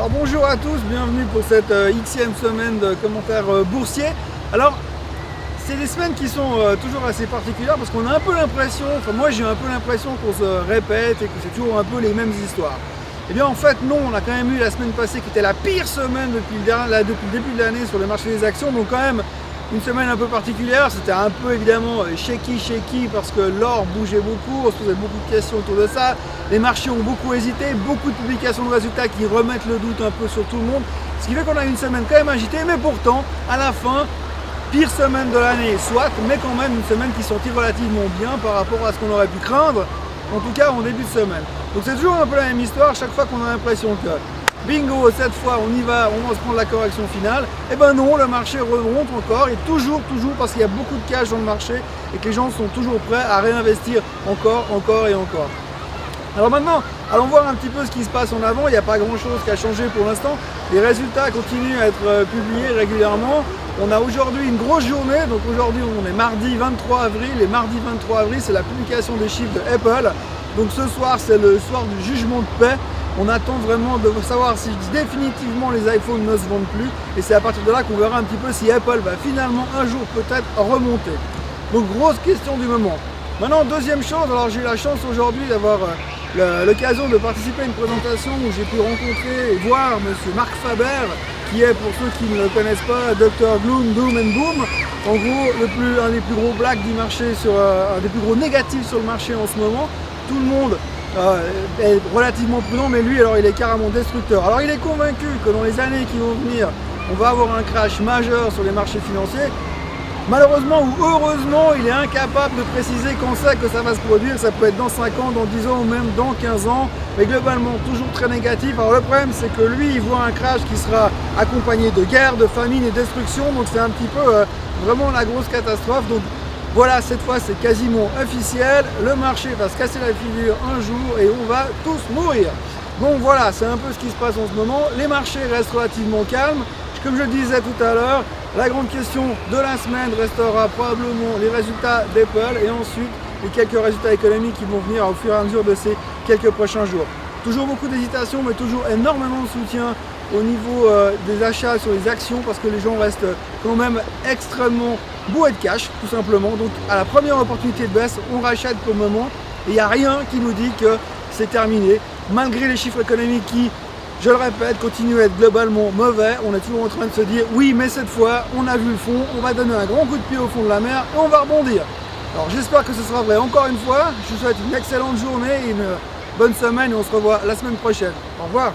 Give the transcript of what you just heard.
Alors bonjour à tous, bienvenue pour cette xème semaine de commentaires boursiers. Alors c'est des semaines qui sont toujours assez particulières parce qu'on a un peu l'impression, enfin moi j'ai un peu l'impression qu'on se répète et que c'est toujours un peu les mêmes histoires. Et bien en fait non, on a quand même eu la semaine passée qui était la pire semaine depuis le début de l'année sur le marché des actions, donc quand même une semaine un peu particulière. C'était un peu évidemment shaky parce que l'or bougeait beaucoup, on se posait beaucoup de questions autour de ça, les marchés ont beaucoup hésité, beaucoup de publications de résultats qui remettent le doute un peu sur tout le monde, ce qui fait qu'on a une semaine quand même agitée, mais pourtant à la fin, pire semaine de l'année soit, mais quand même une semaine qui sortit relativement bien par rapport à ce qu'on aurait pu craindre, en tout cas en début de semaine. Donc c'est toujours un peu la même histoire, chaque fois qu'on a l'impression que bingo, cette fois on y va, on va se prendre la correction finale. Et ben non, le marché remonte encore et toujours parce qu'il y a beaucoup de cash dans le marché et que les gens sont toujours prêts à réinvestir encore et encore. Alors maintenant, allons voir un petit peu ce qui se passe en avant. Il n'y a pas grand chose qui a changé pour l'instant. Les résultats continuent à être publiés régulièrement. On a aujourd'hui une grosse journée, donc aujourd'hui on est mardi 23 avril et mardi 23 avril c'est la publication des chiffres de Apple. Donc ce soir c'est le soir du jugement de paix. On attend vraiment de savoir si définitivement les iPhones ne se vendent plus et c'est à partir de là qu'on verra un petit peu si Apple va finalement un jour peut-être remonter. Donc grosse question du moment. Maintenant deuxième chose, alors j'ai eu la chance aujourd'hui d'avoir l'occasion de participer à une présentation où j'ai pu rencontrer et voir monsieur Marc Faber qui est, pour ceux qui ne le connaissent pas, Dr Gloom, Doom and Boom. En gros un des plus gros blagues du marché, un des plus gros négatifs sur le marché en ce moment. Tout le monde est relativement prudent, mais lui alors il est carrément destructeur. Alors il est convaincu que dans les années qui vont venir, on va avoir un crash majeur sur les marchés financiers. Malheureusement ou heureusement, il est incapable de préciser quand c'est que ça va se produire. Ça peut être dans 5 ans, dans 10 ans ou même dans 15 ans, mais globalement toujours très négatif. Alors le problème c'est que lui il voit un crash qui sera accompagné de guerre, de famine et de destruction, donc c'est un petit peu vraiment la grosse catastrophe. Donc voilà, cette fois c'est quasiment officiel, le marché va se casser la figure un jour et on va tous mourir. Donc voilà, c'est un peu ce qui se passe en ce moment. Les marchés restent relativement calmes. Comme je le disais tout à l'heure, la grande question de la semaine restera probablement les résultats d'Apple et ensuite les quelques résultats économiques qui vont venir au fur et à mesure de ces quelques prochains jours. Toujours beaucoup d'hésitation, mais toujours énormément de soutien au niveau des achats sur les actions parce que les gens restent quand même extrêmement bourrés de cash, tout simplement. Donc à la première opportunité de baisse, on rachète pour le moment et il n'y a rien qui nous dit que c'est terminé, malgré les chiffres économiques qui, je le répète, continue à être globalement mauvais. On est toujours en train de se dire oui, mais cette fois on a vu le fond, on va donner un grand coup de pied au fond de la mer et on va rebondir. Alors j'espère que ce sera vrai encore une fois. Je vous souhaite une excellente journée et une bonne semaine et on se revoit la semaine prochaine. Au revoir.